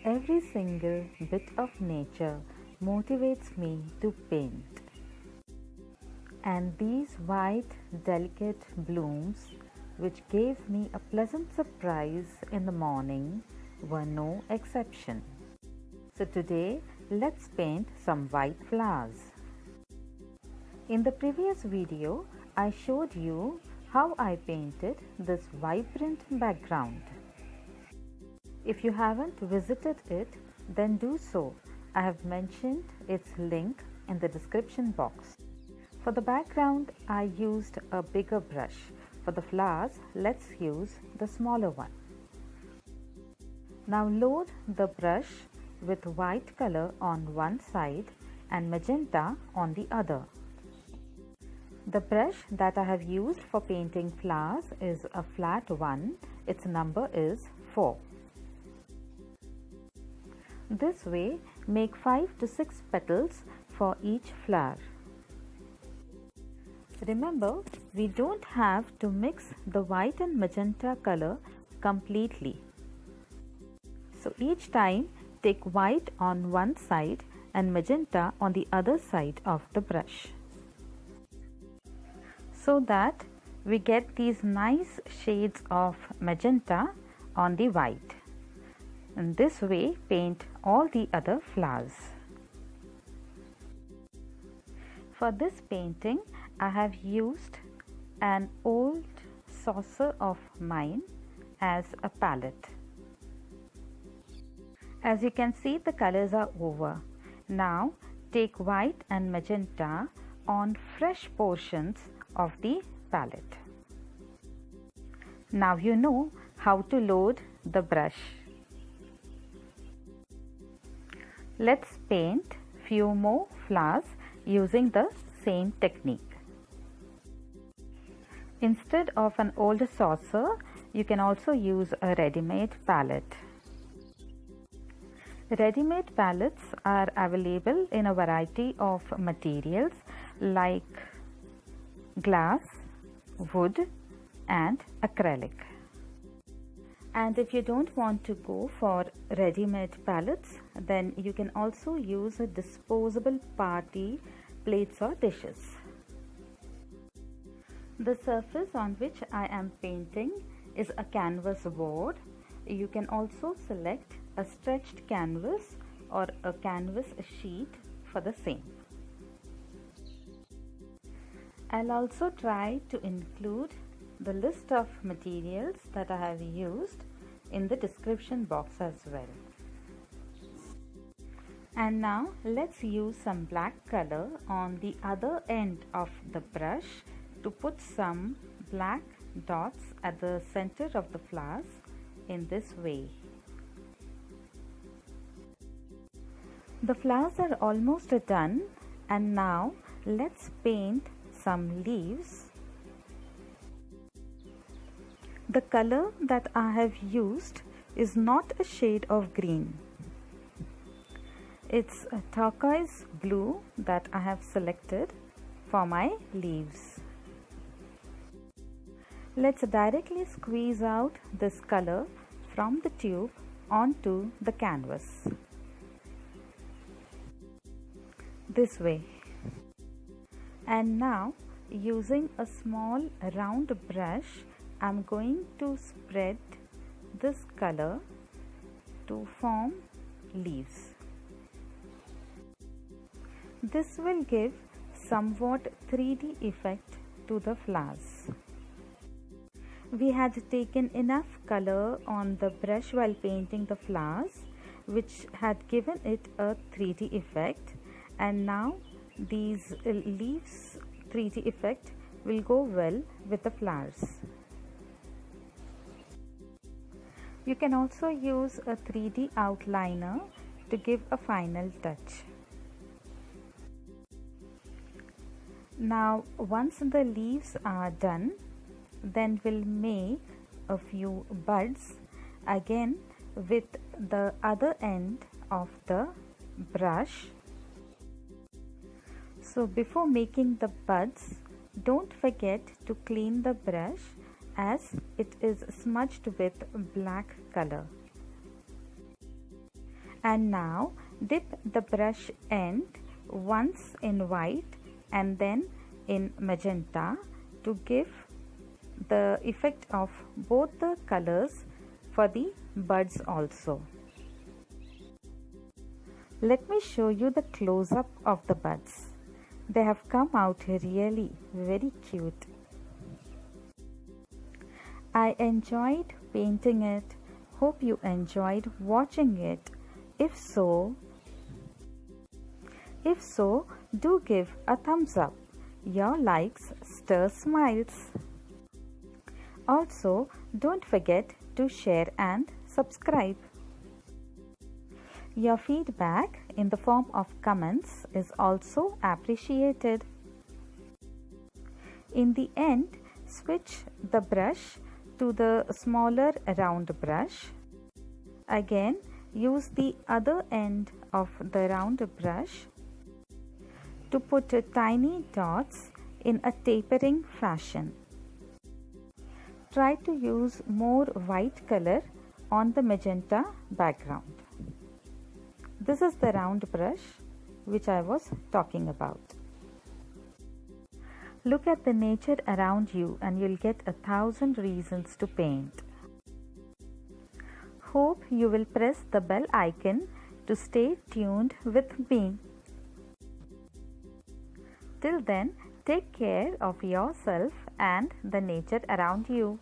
Every single bit of nature motivates me to paint. And these white, delicate blooms, which gave me a pleasant surprise in the morning, were no exception. So today, let's paint some white flowers. In the previous video, I showed you how I painted this vibrant background. If you haven't visited it, then do so. I have mentioned its link in the description box. For the background, I used a bigger brush. For the flowers, let's use the smaller one. Now load the brush with white color on one side and magenta on the other. The brush that I have used for painting flowers is a flat one. Its number is 4. This way, make 5 to 6 petals for each flower. Remember, we don't have to mix the white and magenta color completely. So each time, take white on one side and magenta on the other side of the brush, so that we get these nice shades of magenta on the white. And this way, paint all the other flowers. For this painting, I have used an old saucer of mine as a palette. As you can see, the colors are over. Now, take white and magenta on fresh portions of the palette. Now you know how to load the brush. Let's paint few more flowers using the same technique. Instead of an old saucer, you can also use a ready-made palette. Ready-made palettes are available in a variety of materials like glass, wood, and acrylic. And if you don't want to go for ready-made palettes, then you can also use disposable party plates or dishes. The surface on which I am painting is a canvas board. You can also select a stretched canvas or a canvas sheet for the same. I'll also try to include the list of materials that I have used in the description box as well. And now let's use some black color on the other end of the brush to put some black dots at the center of the flowers in this way. The flowers are almost done, and now let's paint some leaves. The color that I have used is not a shade of green. It's a turquoise blue that I have selected for my leaves. Let's directly squeeze out this color from the tube onto the canvas. This way. And now, using a small round brush, I'm going to spread this color to form leaves. This will give somewhat 3D effect to the flowers. We had taken enough color on the brush while painting the flowers, which had given it a 3D effect, and now these leaves 3D effect will go well with the flowers. You can also use a 3D outliner to give a final touch. Now, once the leaves are done, then we'll make a few buds again with the other end of the brush. So before making the buds, don't forget to clean the brush as it is smudged with black color. And now dip the brush end once in white and then in magenta to give the effect of both the colors for the buds also. Let me show you the close-up of the buds. They have come out really very cute. I enjoyed painting it. Hope you enjoyed watching it. If so, do give a thumbs up. Your likes stir smiles. Also, don't forget to share and subscribe. Your feedback in the form of comments is also appreciated. In the end, switch the brush to the smaller round brush. Again, use the other end of the round brush to put tiny dots in a tapering fashion. Try to use more white color on the magenta background. This is the round brush which I was talking about. Look at the nature around you and you'll get 1,000 reasons to paint. Hope you will press the bell icon to stay tuned with me. Till then, take care of yourself and the nature around you.